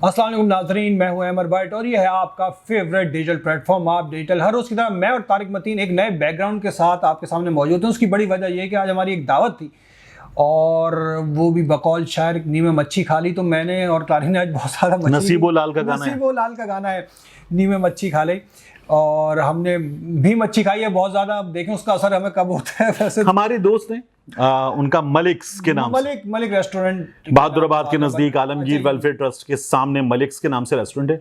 السلام علیکم ناظرین، میں ہوں احمد بٹ اور یہ ہے آپ کا فیوریٹ ڈیجیٹل پلیٹ فارم آپ ڈیجیٹل۔ ہر روز کی طرح میں اور طارق متین ایک نئے بیک گراؤنڈ کے ساتھ آپ کے سامنے موجود ہیں۔ اس کی بڑی وجہ یہ ہے کہ آج ہماری ایک دعوت تھی اور وہ بھی بقول شاعر نیمے مچھی کھا لی، تو میں نے اور طارق نے آج بہت سارا نصیب و لال کا گانا ہے، نصیب و لال کا گانا ہے، نیمے مچھی کھا لی اور ہم نے بھی مچھی کھائی ہے بہت زیادہ۔ اب دیکھیں اس کا اثر ہمیں کب ہوتا ہے۔ ویسے ہمارے دوست ہیں ان کا ملکس کے نام سے، ملک ریسٹورنٹ بہادر آباد کے نزدیک عالمگیر ویلفیئر ٹرسٹ کے سامنے ملکس کے نام سے ریسٹورنٹ ہے۔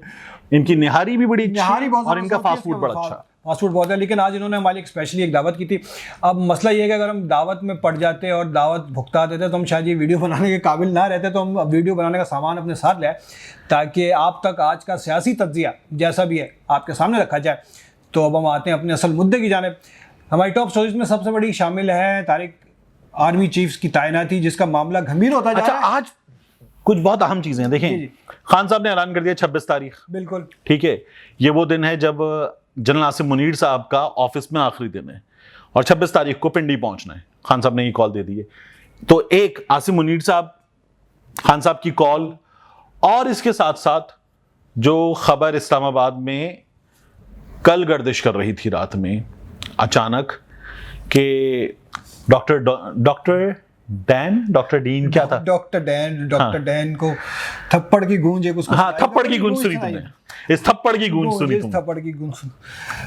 ان کی نہاری بھی بڑی اچھی ہے اور ان کا فاسٹ فوڈ بڑا اچھا ہے۔ فاسٹ فوڈ بہت ہے، لیکن آج انہوں نے ہماری اسپیشلی ایک دعوت کی تھی۔ اب مسئلہ یہ ہے کہ اگر ہم دعوت میں پڑ جاتے اور دعوت بھگتا دیتے تو ہم شاید یہ ویڈیو بنانے کے قابل نہ رہتے، تو ہم ویڈیو بنانے کا سامان اپنے ساتھ لے آئے تاکہ آپ تک آج کا سیاسی تجزیہ جیسا بھی ہے آپ کے سامنے رکھا جائے۔ تو اب ہم آتے ہیں اپنے اصل مدعے کی جانب۔ ہماری ٹاپ سٹوریز میں سب سے بڑی شامل ہے طارق آرمی چیفز کی تعیناتی، جس کا معاملہ گھمیر ہوتا جا رہا ہے۔ اچھا، آج کچھ بہت اہم چیزیں ہیں۔ دیکھیں، خان صاحب نے اعلان کر دیا 26 تاریخ، بالکل ٹھیک ہے، یہ وہ دن ہے جب جنرل عاصم منیر صاحب کا آفس میں آخری دن ہے اور 26 تاریخ کو پنڈی پہنچنا ہے۔ خان صاحب نے یہ کال دے دی ہے، تو ایک عاصم منیر صاحب، خان صاحب کی کال، اور اس کے ساتھ ساتھ جو خبر اسلام آباد میں کل گردش کر رہی تھی رات میں اچانک کہ ڈاکٹر ڈین کیا تھا، ڈاکٹر ڈین کو تھپڑ کی گونج، ہاں تھپڑ کی گونج سنی تم نے، اس تھپڑ کی گونج سنی تم، تھپڑ کی گونج سنی،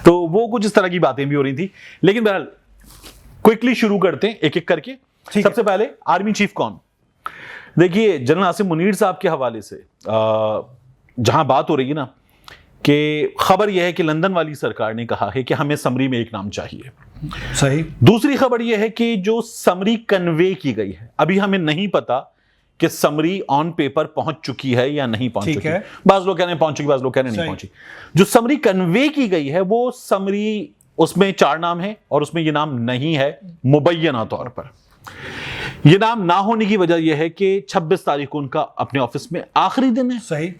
تو وہ کچھ اس طرح کی باتیں بھی ہو رہی تھی۔ لیکن بہرحال کوئکلی شروع کرتے ہیں ایک ایک کر کے۔ سب سے پہلے آرمی چیف کون؟ دیکھیے، جنرل عاصم منیر صاحب کے حوالے سے جہاں بات ہو رہی ہے نا، کہ خبر یہ ہے کہ لندن والی سرکار نے کہا ہے کہ ہمیں سمری میں ایک نام چاہیے۔ صحیح۔ دوسری خبر یہ ہے کہ جو سمری کنوے کی گئی ہے، ابھی ہمیں نہیں پتا کہ سمری آن پیپر پہنچ چکی ہے یا نہیں پہنچ چکی ہے۔ بعض لوگ کہہ رہے ہیں پہنچ چکی، بعض لوگ کہہ رہے ہیں نہیں پہنچی۔ جو سمری کنوے کی گئی ہے وہ سمری، اس میں 4 نام ہے اور اس میں یہ نام نہیں ہے مبینہ طور پر۔ یہ نام نہ ہونے کی وجہ یہ ہے کہ 26 تاریخ کو ان کا اپنے آفس میں آخری دن ہے۔ صحیح۔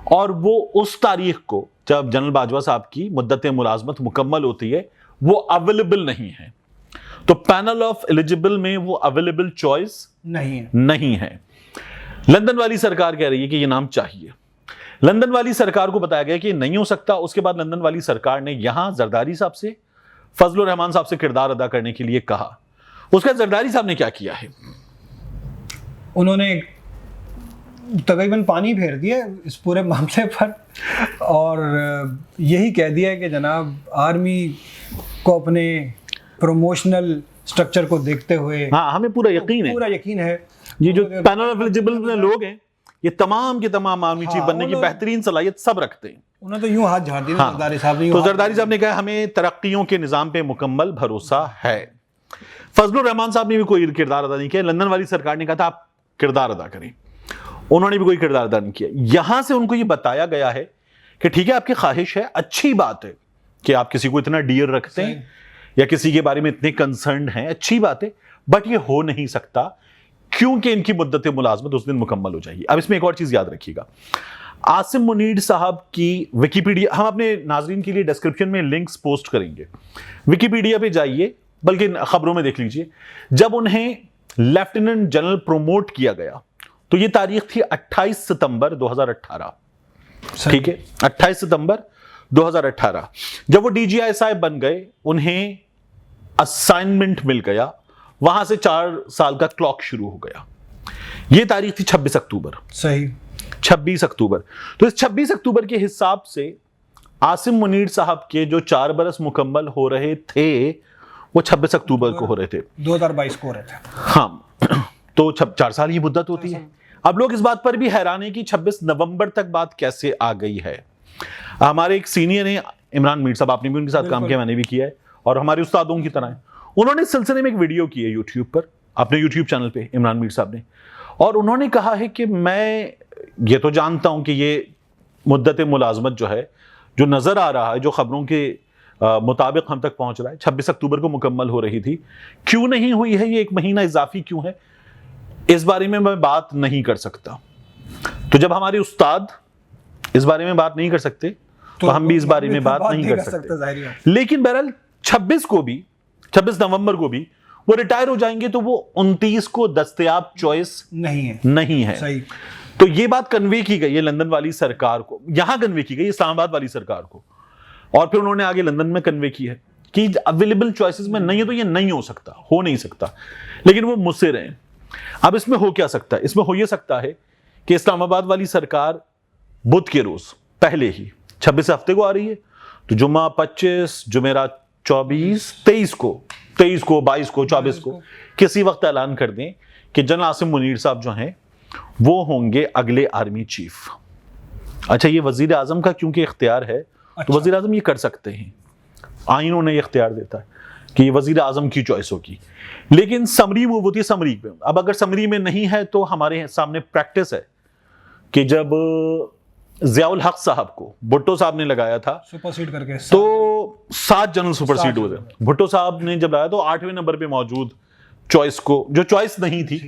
اور وہ اس تاریخ کو جب جنرل باجوہ صاحب کی مدت ملازمت مکمل ہوتی ہے وہ اویلیبل نہیں ہے، تو پینل آف ایلیجیبل میں وہ اویلیبل چوائس نہیں ہے۔ لندن والی سرکار کہہ رہی ہے کہ یہ نام چاہیے۔ لندن والی سرکار کو بتایا گیا کہ نہیں ہو سکتا۔ اس کے بعد لندن والی سرکار نے یہاں زرداری صاحب سے، فضل الرحمان صاحب سے کردار ادا کرنے کے لیے کہا۔ اس کے بعد زرداری صاحب نے کیا کیا ہے؟ انہوں نے تقریباً پانی پھیر دیا اس پورے معاملے پر اور یہی کہہ دیا ہے کہ جناب آرمی کو اپنے پروموشنل سٹرکچر کو دیکھتے ہوئے ہاں ہمیں پورا یقین ہے یہ جو پینل آف ایلیجیبل میں لوگ ہیں یہ تمام کے تمام آرمی چیف بننے کی بہترین صلاحیت سب رکھتے ہیں۔ انہوں نے تو یوں ہاتھ جھاڑ دیا زرداری صاحب نے، تو زرداری صاحب نے کہا ہمیں ترقیوں کے نظام پہ مکمل بھروسہ ہے۔ فضل الرحمان صاحب نے بھی کوئی کردار ادا نہیں کیا۔ لندن والی سرکار نے کہا تھا آپ کردار ادا کریں، انہوں نے بھی کوئی کردار ادا نہیں کیا۔ یہاں سے ان کو یہ بتایا گیا ہے کہ ٹھیک ہے آپ کی خواہش ہے، اچھی بات ہے کہ آپ کسی کو اتنا ڈیئر رکھتے ہیں یا کسی کے بارے میں اتنے کنسرنڈ ہیں، اچھی بات ہے، بٹ یہ ہو نہیں سکتا کیونکہ ان کی مدت ملازمت اس دن مکمل ہو جائے گی۔ اب اس میں ایک اور چیز یاد رکھیے گا، عاصم منیر صاحب کی ویکیپیڈیا، ہم اپنے ناظرین کے لیے ڈسکرپشن میں لنکس پوسٹ کریں گے، ویکیپیڈیا پہ جائیے، بلکہ خبروں میں دیکھ لیجئے، جب انہیں لیفٹیننٹ جنرل پروموٹ کیا گیا تو یہ تاریخ تھی 28 ستمبر 2018، ٹھیک ہے، 28 ستمبر 2018۔ جب وہ ڈی جی آئی صاحب بن گئے، انہیں اسائنمنٹ مل گیا، وہاں سے 4 سال کا کلاک شروع ہو گیا۔ یہ تاریخ تھی 26 اکتوبر۔ صحیح، 26 اکتوبر۔ تو اس 26 اکتوبر کے حساب سے عاصم منیر صاحب کے جو 4 برس مکمل ہو رہے تھے وہ 26 اکتوبر کو ہو رہے تھے، 2022 کو ہو رہے تھے۔ ہاں، تو 4 سال کی مدت ہوتی ہے۔ اب لوگ اس بات پر بھی حیران ہیں کہ 26 نومبر تک بات کیسے آ گئی ہے۔ ہمارے ایک سینئر ہیں عمران میر صاحب، آپ نے بھی ان کے ساتھ کام کیا، میں نے بھی کیا ہے، اور ہمارے استادوں کی طرح ہیں۔ انہوں نے اس سلسلے میں ایک ویڈیو کی ہے یوٹیوب پر، اپنے یوٹیوب چینل پہ، عمران میر صاحب نے، اور انہوں نے کہا ہے کہ میں یہ تو جانتا ہوں کہ یہ مدت ملازمت جو ہے، جو نظر آ رہا ہے، جو خبروں کے مطابق ہم تک پہنچ رہا ہے، 26 اکتوبر کو مکمل ہو رہی تھی، کیوں نہیں ہوئی ہے، یہ 1 مہینہ اضافی کیوں ہے، اس بارے میں بات نہیں کر سکتا۔ تو جب ہمارے استاد اس بارے میں بات نہیں کر سکتے تو ہم بھی اس بارے میں بات نہیں کر سکتے۔ لیکن بہرحال 26 نومبر کو بھی وہ ریٹائر ہو جائیں گے تو وہ 29 کو دستیاب چوائس نہیں ہے۔ تو یہ بات کنوے کی گئی ہے لندن والی سرکار کو, یہاں کنوے کی گئی اسلام آباد والی سرکار کو, اور پھر انہوں نے آگے لندن میں کنوے کی ہے کہ اویلیبل چوائسز میں نہیں ہے تو یہ نہیں ہو سکتا, ہو نہیں سکتا, لیکن وہ مصر ہیں. اب اس میں ہو کیا سکتا ہے؟ اس میں ہو یہ سکتا ہے کہ اسلام آباد والی سرکار بدھ کے روز پہلے ہی 26 ہفتے کو آ رہی ہے, تو جمعہ 25, جمعرات 24, 23 کو 22 کو 24 کو کسی وقت اعلان کر دیں کہ جنرل عاصم منیر صاحب جو ہیں وہ ہوں گے اگلے آرمی چیف. اچھا, یہ وزیر اعظم کا کیونکہ اختیار ہے تو وزیر اعظم یہ کر سکتے ہیں, آئین انہیں یہ اختیار دیتا ہے کہ یہ وزیر اعظم کی چوائس ہوگی, لیکن سمری وہ ہوتی ہے سمری پہ. اب اگر سمری میں نہیں ہے تو ہمارے سامنے پریکٹس ہے کہ جب ضیاء الحق صاحب کو بھٹو صاحب نے لگایا تھا سپر سیڈ کر کے, تو 7 جنرل سپر سیڈ ہوئے تھے. بھٹو صاحب نے جب لایا تو 8ویں نمبر پہ موجود چوائس کو, جو چوائس نہیں تھی,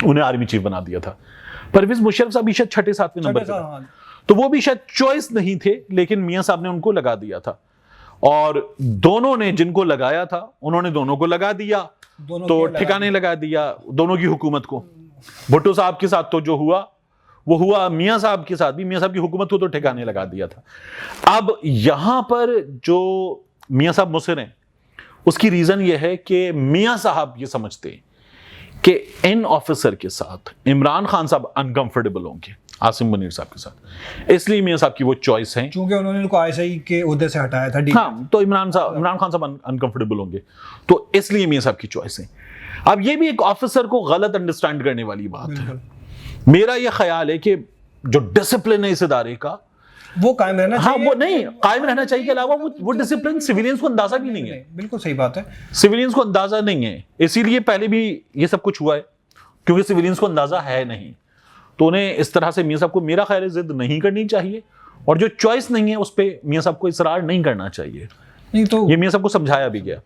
انہیں آرمی چیف بنا دیا تھا. پرویز مشرف صاحب بھی شاید 6 7ویں نمبر پہ, تو وہ بھی شاید چوائس نہیں تھے, لیکن میاں صاحب نے ان کو لگا دیا تھا, اور دونوں نے جن کو لگایا تھا انہوں نے دونوں کو لگا دیا, تو ٹھکانے لگا دیا دونوں کی حکومت کو. بھٹو صاحب کے ساتھ تو جو ہوا وہ ہوا, میاں صاحب کے ساتھ بھی میاں صاحب کی حکومت کو تو ٹھکانے لگا دیا تھا. اب یہاں پر جو میاں صاحب مصر ہیں اس کی ریزن یہ ہے کہ میاں صاحب یہ سمجھتے ہیں کہ ان آفیسر کے ساتھ عمران خان صاحب انکمفرٹیبل ہوں گے عاصم منیر صاحب کے ساتھ, اس لیے میاں صاحب کی وہ چوائس ہیں, چونکہ انہوں نے ان کو ISI کے عہدے سے ہٹایا تھا. ہاں, تو عمران خان صاحب انکمفرٹیبل ہوں گے, تو اس لیے میاں صاحب کی چوائس ہیں. اب یہ بھی ایک آفیسر کو غلط انڈرسٹینڈ کرنے والی بات ہے. میرا یہ خیال ہے کہ جو ڈسپلن ہے اس ادارے کا وہ قائم رہنا چاہیے. ہاں, وہ نہیں قائم رہنا چاہیے, کے علاوہ وہ ڈسپلن سیویلینز کو اندازہ بھی نہیں ہے. بالکل صحیح بات ہے, سیویلینز کو اندازہ نہیں ہے, اسی لیے پہلے بھی یہ سب کچھ ہوا ہے, کیونکہ سیویلینز کو اندازہ ہے نہیں, تو انہیں اس طرح سے میاں صاحب کو میرا خیال ہے ضد نہیں کرنی چاہیے, اور جو چوائس نہیں ہے اس پہ میاں صاحب کو اصرار نہیں کرنا چاہیے. نہیں تو یہ میاں صاحب کو سمجھایا بھی گیا.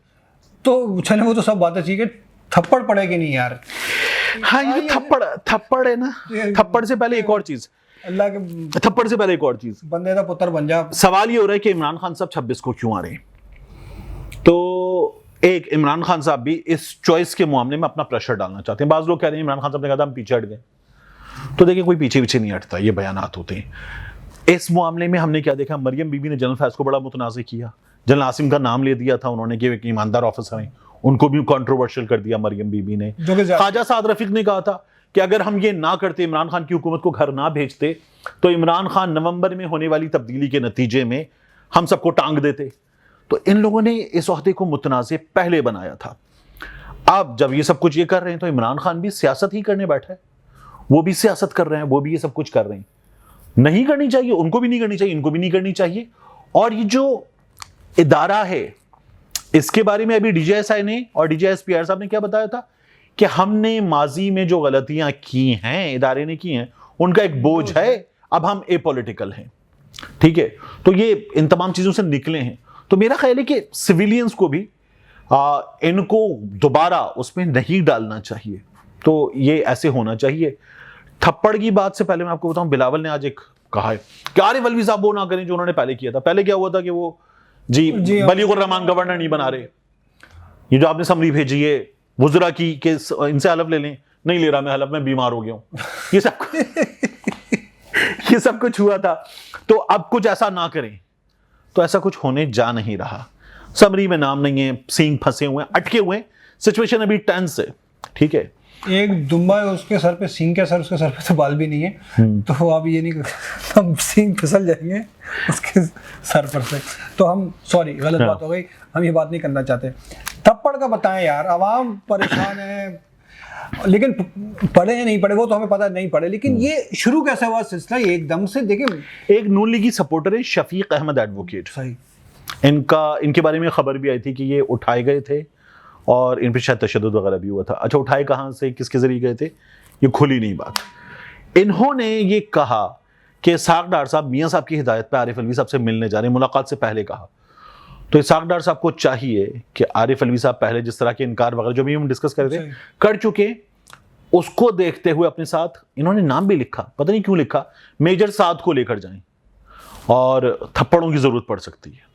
تو چلے وہ تو سب باتیں ٹھیک ہے, تھپڑ پڑے گی نہیں یار. ہاں, یہ تھپڑ ہے نا, تھپڑ سے پہلے ایک اور چیز, اللہ کے تھپڑ سے پہلے ایک اور چیز, بندے کا پتر بن جا. سوال یہ ہو رہا ہے کہ عمران خان صاحب 26 کو کیوں آ رہے ہیں. تو ایک عمران خان صاحب بھی اس چوائس کے معاملے میں اپنا پریشر ڈالنا چاہتے ہیں. بعض لوگ کہہ رہے ہیں عمران خان صاحب نے کہا تھا ہم پیچھے ہٹ گئے, تو دیکھیں کوئی پیچھے نہیں ہٹتا, یہ بیانات ہوتے ہیں. اس معاملے میں ہم نے کیا دیکھا, مریم بی بی نے جنرل فیض کو بڑا متنازع کیا, جنرل عاصم کا نام لے دیا تھا انہوں نے کہ ایک ایماندار آفیسر ہیں, ان کو بھی کنٹروورشل کر دیا مریم بی بی نے. خواجہ سعد رفیق نے کہا تھا کہ اگر ہم یہ نہ کرتے, عمران خان کی حکومت کو گھر نہ بھیجتے, تو عمران خان نومبر میں ہونے والی تبدیلی کے نتیجے میں ہم سب کو ٹانگ دیتے. تو ان لوگوں نے اس عہدے کو متنازع پہلے بنایا تھا. اب جب یہ سب کچھ یہ کر رہے ہیں تو عمران خان بھی سیاست ہی کرنے بیٹھا ہے, وہ بھی سیاست کر رہے ہیں, وہ بھی یہ سب کچھ کر رہے ہیں. نہیں کرنی چاہیے, ان کو بھی نہیں کرنی چاہیے, ان کو بھی نہیں کرنی چاہیے. اور یہ جو ادارہ ہے اس کے بارے میں ابھی DGSI نے اور DGSPR صاحب نے کیا بتایا تھا کہ ہم نے ماضی میں جو غلطیاں کی ہیں, ادارے نے کی ہیں, ان کا ایک بوجھ ہے, اب ہم اے پولیٹیکل ہیں. ٹھیک ہے, تو یہ ان تمام چیزوں سے نکلے ہیں. تو میرا خیال ہے کہ سویلینز کو بھی ان کو دوبارہ اس میں نہیں ڈالنا چاہیے, تو یہ ایسے ہونا چاہیے. تھپڑ کی بات سے پہلے میں آپ کو بتاؤں, بلاول نے آج ایک کہا ہے کہ عارف الوی صاحب وہ نہ کریں جو انہوں نے پہلے کیا تھا. پہلے کیا ہوا تھا کہ وہ جی بلیغ الرحمان گورنر نہیں بنا رہے, یہ جو آپ نے سمری بھیجی ہے وزراء کی کہ ان سے حلف لے لیں, نہیں لے رہا میں حلف, میں بیمار ہو گیا ہوں, یہ سب کچھ ہوا تھا. تو اب کچھ ایسا نہ کریں, تو ایسا کچھ ہونے جا نہیں رہا. سمری میں نام نہیں ہے, سینگ پھنسے ہوئے ہیں, اٹکے ہوئے ہیں, سچویشن ابھی ٹینس ہے. ٹھیک ہے, ایک دمبا ہے اس کے سر پہ, سینگ کے سر, اس کے سر پہ تو بال بھی نہیں ہے, تو آپ یہ نہیں, ہم سینگ پھسل جائیں گے اس کے سر پر سے. تو ہم سوری غلط بات ہو گئی, ہم یہ بات نہیں کرنا چاہتے. تھپڑ کا بتائیں یار, عوام پریشان ہے, لیکن پڑھے ہیں نہیں پڑھے وہ تو ہمیں پتہ نہیں پڑھے, لیکن یہ شروع کیسے ہوا سلسلہ ایک دم سے. دیکھیں ایک نون لیگی سپورٹر ہے شفیق احمد ایڈوکیٹ, صحیح, ان کے بارے میں خبر بھی آئی تھی کہ یہ اٹھائے گئے تھے اور ان پہ شاید تشدد وغیرہ بھی ہوا تھا. اچھا, اٹھائے کہاں سے, کس کے ذریعے گئے تھے, یہ کھلی نہیں بات. انہوں نے یہ کہا کہ اسحاق ڈار صاحب میاں صاحب کی ہدایت پہ عارف الوی صاحب سے ملنے جا رہے ہیں, ملاقات سے پہلے کہا. تو اسحاق ڈار صاحب کو چاہیے کہ عارف الوی صاحب پہلے جس طرح کے انکار وغیرہ جو بھی ہم ڈسکس کر رہے تھے کر چکے, اس کو دیکھتے ہوئے اپنے ساتھ انہوں نے نام بھی لکھا, پتہ نہیں کیوں لکھا, میجر سعد کو لے کر جائیں, اور تھپڑوں کی ضرورت پڑ سکتی ہے.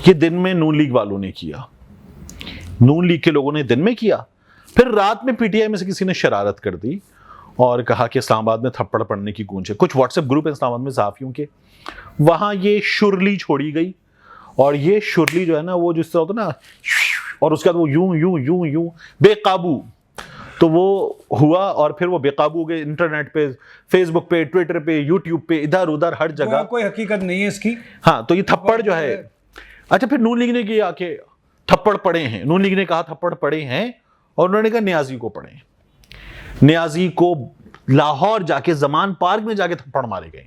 یہ دن میں نون لیگ والوں نے کیا, نون لیگ کے لوگوں نے دن میں کیا, پھر رات میں پی ٹی آئی میں سے کسی نے شرارت کر دی, اور کہا کہ اسلام آباد میں تھپڑ پڑنے کی گونج ہے. کچھ واٹس ایپ گروپ ہیں اسلام آباد میں صحافیوں کے, وہاں یہ شرلی چھوڑی گئی, اور یہ شرلی جو ہے نا وہ جس طرح ہوتا ہے نا, اور اس کے بعد وہ یوں یوں یوں یوں بے قابو, تو وہ ہوا اور پھر وہ بے قابو ہو گئے انٹرنیٹ پہ, فیس بک پہ, ٹویٹر پہ, یوٹیوب پہ, ادھر ادھر ہر جگہ. کوئی حقیقت نہیں ہے اس کی. ہاں تو یہ تھپڑ جو ہے. اچھا پھر نون لیگ نے کیا کہ تھپڑ پڑے ہیں, نون لیگ نے کہا تھپڑ پڑے ہیں, اور انہوں نے کہا نیازی کو پڑے ہیں. نیازی کو لاہور جا کے زمان پارک میں جا کے تھپڑ مارے گئے.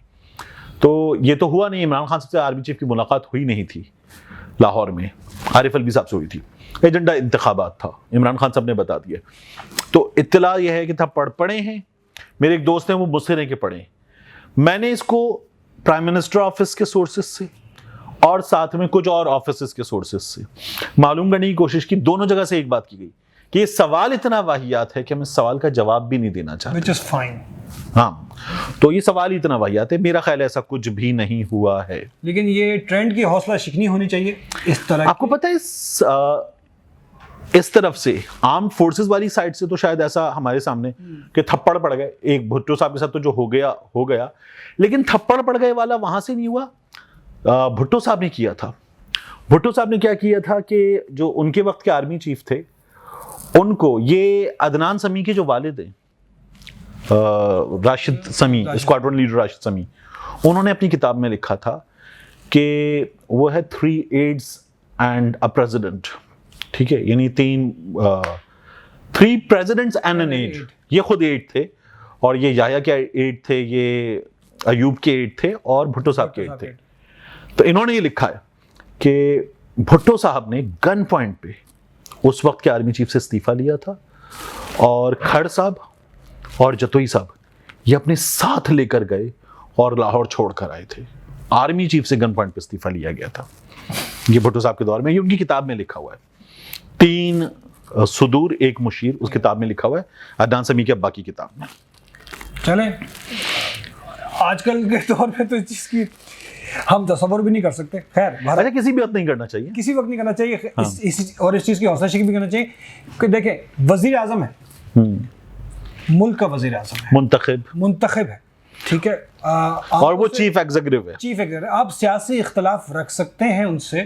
تو یہ تو ہوا نہیں, عمران خان سے آرمی چیف کی ملاقات ہوئی نہیں تھی لاہور میں, عارف الوی صاحب سے ہوئی تھی, ایجنڈا انتخابات تھا, عمران خان صاحب نے بتا دیا. تو اطلاع یہ ہے کہ تھپڑ پڑے ہیں. میرے ایک دوست ہیں وہ مصر ہیں کہ پڑے ہیں. میں نے اس کو پرائم منسٹر آفس کے سورسز سے اور ساتھ میں کچھ اور آفسز کے سورسز سے معلوم کرنے کی کوشش کی. دونوں جگہ سے ایک بات کی گئی کہ یہ سوال اتنا واہیات ہے کہ ہم اس سوال کا جواب بھی نہیں دینا چاہتے. which is fine. ہاں تو یہ سوال اتنا واہیات ہے, میرا خیال ایسا کچھ بھی نہیں ہوا ہے. لیکن یہ ٹرینڈ کی حوصلہ شکنی ہونی چاہیے اس طرح. آپ کو پتہ ہے اس طرف سے آرم فورسز والی سائڈ سے تو شاید ایسا ہمارے سامنے کہ تھپڑ پڑ گئے, ایک بھٹو صاحب کے ساتھ تو جو ہو گیا, لیکن تھپڑ پڑ گئے والا وہاں سے نہیں ہوا, بھٹو صاحب نے کیا تھا. بھٹو صاحب نے کیا کیا تھا کہ جو ان کے وقت کے آرمی چیف تھے ان کو, یہ عدنان سمیع کے جو والد ہیں راشد سمیع, اسکواڈرن لیڈر راشد سمیع, انہوں نے اپنی کتاب میں لکھا تھا کہ وہ ہے 3 ایڈز اینڈ اے پریزیڈنٹ. ٹھیک ہے, یعنی 3 presidents and an aide. یہ خود 8 تھے, اور یہ یحییٰ کے 8 تھے, یہ ایوب کے 8 تھے, اور بھٹو صاحب کے 8 تھے. تو انہوں نے یہ لکھا ہے کہ بھٹو صاحب نے گن پوائنٹ پہ اس وقت کے آرمی چیف سے استعفیٰ لیا تھا, اور کھڑ صاحب اور جتوئی صاحب یہ اپنے ساتھ لے کر گئے اور لاہور چھوڑ کر آئے تھے. آرمی چیف سے گن پوائنٹ پہ استعفیٰ لیا گیا تھا. یہ بھٹو صاحب کے دور میں, یہ ان کی کتاب میں لکھا ہوا ہے, 3 صدور 1 مشیر, اس کتاب میں لکھا ہوا ہے, عدنان سمیع کے ابا کی کتاب میں. چلیں آج کل کے دور میں تو اس چیز کی ہم تصور بھی نہیں کر سکتے. خیر اچھا کسی بھی وقت نہیں کرنا چاہیے, کسی وقت نہیں کرنا چاہیے, اور اس چیز کی حوصلہ شکنی بھی کرنا چاہیے کہ دیکھیں وزیر اعظم ہے, ملک کا وزیر اعظم ہے, منتخب ہے, ٹھیک ہے, اور وہ چیف ایگزیکٹو ہے. چیف ایگزیکٹو, آپ سیاسی اختلاف رکھ سکتے ہیں ان سے,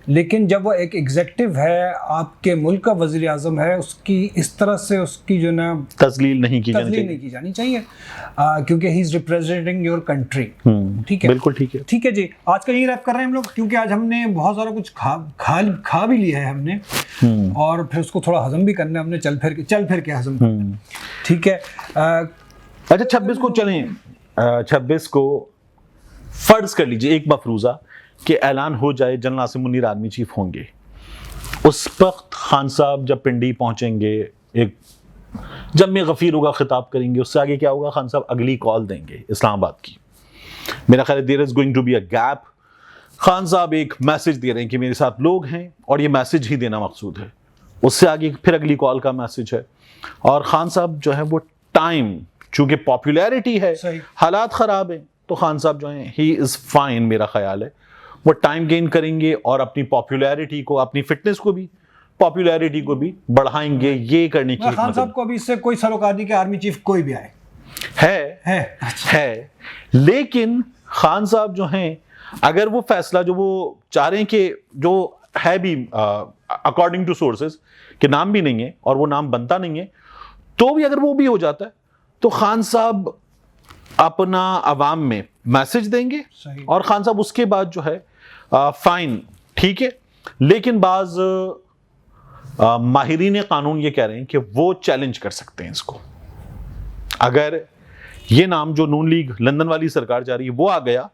لیکن جب وہ ایک ایگزیکٹو ہے, آپ کے ملک کا وزیر اعظم ہے, اس کی اس طرح سے اس کی جو نا تذلیل نہیں کی جانی چاہیے, کیونکہ ہی از ریپرزینٹنگ یور کنٹری. ٹھیک ہے, بالکل ٹھیک ہے. ٹھیک ہے جی, آج کا یہی ریپ کر رہے ہیں ہم لوگ, کیونکہ آج ہم نے بہت سارا کچھ کھا بھی لیا ہے ہم نے, اور پھر اس کو تھوڑا ہضم بھی کرنا ہے ہم نے, چل پھر کے ہضم کرنا ہے. ٹھیک ہے. اچھا 26 کو چلیں, 26 کو فرض کر لیجئے ایک مفروضہ کہ اعلان ہو جائے general Asim Munir army chief ہوں گے. اس وقت خان صاحب جب پنڈی پہنچیں گے, ایک جمع غفیر ہوگا, خطاب کریں گے, اس سے آگے کیا ہوگا, خان صاحب اگلی کال دیں گے اسلام آباد کی. میرا خیال ہے there is going to be a gap. Khan صاحب ایک میسج دے رہے ہیں کہ میرے ساتھ لوگ ہیں, اور یہ میسج ہی دینا مقصود ہے. اس سے آگے پھر اگلی کال کا میسج ہے, اور خان صاحب جو ہے وہ ٹائم, چونکہ پاپولیرٹی ہے, حالات خراب ہیں, تو خان صاحب جو ہیں ہی از فائن, میرا خیال ہے وہ ٹائم گین کریں گے اور اپنی پاپولیرٹی کو, اپنی فٹنس کو بھی, پاپولیرٹی کو بھی بڑھائیں گے. یہ کرنے کی خان صاحب کو ابھی اس سے کوئی سروکار نہیں کہ آرمی چیف کوئی بھی آئے ہے, لیکن خان صاحب جو ہیں اگر وہ فیصلہ جو وہ چاہ رہے ہیں کہ جو ہے بھی اکارڈنگ ٹو سورسز کہ نام بھی نہیں ہے اور وہ نام بنتا نہیں ہے, تو بھی اگر وہ بھی ہو جاتا ہے تو خان صاحب اپنا عوام میں میسج دیں گے, اور خان صاحب اس کے بعد جو ہے فائن, ٹھیک ہے. لیکن بعض ماہرین قانون یہ کہہ رہے ہیں کہ وہ چیلنج کر سکتے ہیں اس کو, اگر یہ نام جو نون لیگ لندن والی سرکار جا رہی ہے وہ آ گیا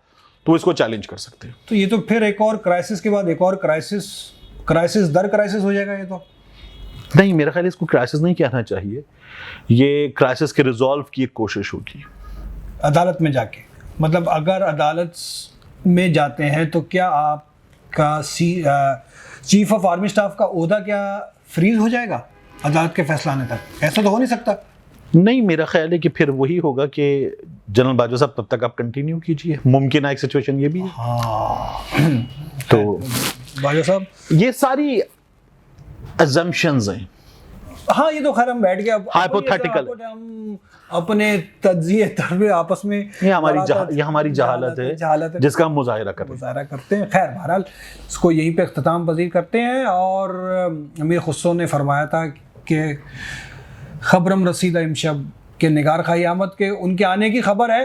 تو اس کو چیلنج کر سکتے ہیں. تو یہ تو پھر ایک اور کرائسس کے بعد ایک اور کرائسس در کرائسس ہو جائے گا. یہ تو نہیں, میرا خیال ہے اس کو کرائسس نہیں کہنا چاہیے, یہ کرائسس کے ریزالو کی ایک کوشش ہوگی عدالت میں جا کے. مطلب اگر عدالت میں جاتے ہیں تو کیا آپ کا چیف آف آرمی اسٹاف کا عہدہ کیا فریز ہو جائے گا عدالت کے فیصلہ آنے تک؟ ایسا تو ہو نہیں سکتا. نہیں, میرا خیال ہے کہ پھر وہی ہوگا کہ جنرل باجوہ صاحب تب تک آپ کنٹینیو کیجئے. ممکن ہے ایک سچویشن یہ بھی ہے. ہاں, تو باجوہ صاحب یہ ساری assumptions ہیں, ہاں یہ تو خیر ہم بیٹھ گئے Hypothetical. ہم اپنے تجزیے تربیت آپس میں یہ ہماری جہالت ہے جس کا ہم مظاہرہ کرتے ہیں. خیر بہرحال اس کو یہیں پہ اختتام پذیر کرتے ہیں. اور امیر خسرو نے فرمایا تھا کہ خبرم رسیدہ امشب کے نگار خواہی آمد کے ان کے آنے کی خبر ہے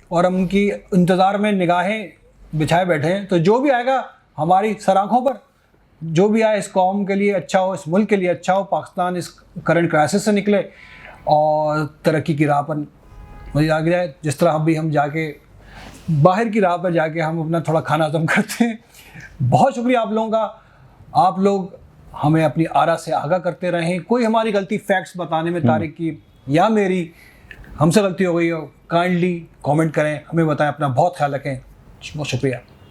اور ہم ان کی انتظار میں نگاہیں بچھائے بیٹھے ہیں. تو جو بھی آئے گا ہماری سر آنکھوں پر، جو بھی آئے اس قوم کے لیے اچھا ہو، اس ملک کے لیے اچھا ہو، پاکستان اس کرنٹ کرائسس سے نکلے اور ترقی کی راہ پر مزید آگے جائے. جس طرح ابھی ہم جا کے باہر کی راہ پر جا کے ہم اپنا تھوڑا کھانا ہضم کرتے ہیں. بہت شکریہ آپ لوگوں کا. آپ لوگ ہمیں اپنی آرا سے آگاہ کرتے رہیں. کوئی ہماری غلطی فیکٹس بتانے میں طارق کی یا میری ہم سے غلطی ہو گئی ہو، کائنڈلی کامنٹ کریں، ہمیں بتائیں. اپنا بہت خیال رکھیں. بہت شکریہ.